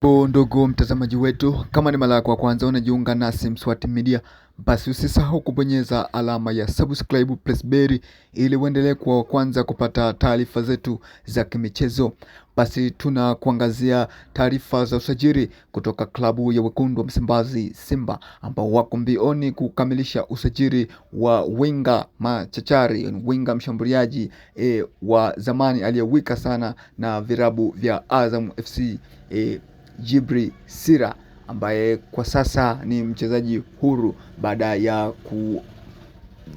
Ndugu mtazamaji wetu, kama ni mara yako ya kwanza unajiunga nasi Mswati Media, basi usisahau kubonyeza alama ya subscribe plus bell ili uendelee kuwa wa kwanza kupata taarifa zetu za kimichezo. Basi tunakuangazia taarifa za usajili kutoka klabu ya wekundu wa Msimbazi Simba, ambao wako mbioni kukamilisha usajili wa winga machachari, winga mshambuliaji wa zamani aliyewika sana na virabu vya Azam FC, Djibril Sira, ambaye kwa sasa ni mchezaji huru baada ya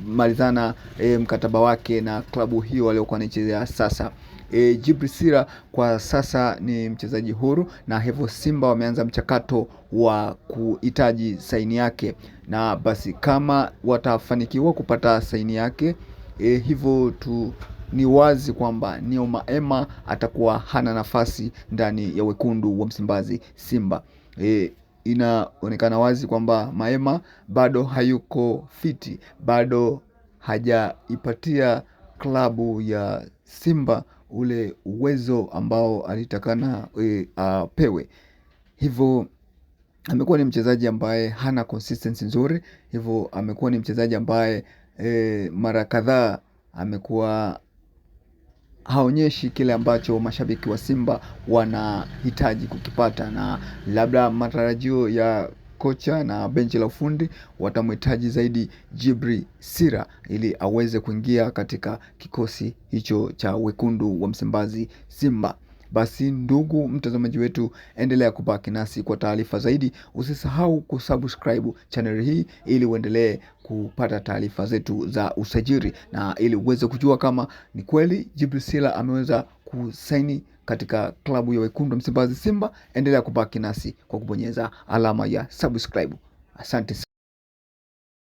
kumalizana mkataba wake na klabu hiyo aliyokuwa anachezea sasa. Djibril Sira kwa sasa ni mchezaji huru, na hivyo Simba wameanza mchakato wa kuhitaji saini yake, na basi kama watafanikiwa kupata saini yake, hivyo ni wazi kwamba Neo Maema atakuwa hana nafasi ndani ya wekundu wa Msimbazi Simba. Inaonekana wazi kwamba Maema bado hayuko fiti, bado hajaipatia klabu ya Simba ule uwezo ambao alitakana apewe. Hivyo amekuwa ni mchezaji ambaye hana consistency nzuri. Hivyo amekuwa ni mchezaji ambaye mara kadhaa amekuwa haonyeshi kile ambacho mashabiki wa Simba wanahitaji kukipata, na labda matarajio ya kocha na benchi la ufundi watamhitaji zaidi Djibril Sira ili aweze kuingia katika kikosi hicho cha wekundu wa Msimbazi Simba. Basi ndugu mtazamaji wetu, endelea kubaki nasi kwa taarifa zaidi. Usisahau kusubscribe channel hii ili uendelee kupata taarifa zetu za usajili, na ili uweze kujua kama ni kweli Djibril Sira ameweza kusaini katika klabu ya wekundu Msimbazi Simba. Endelea kubaki nasi kwa kubonyeza alama ya subscribe. Asante.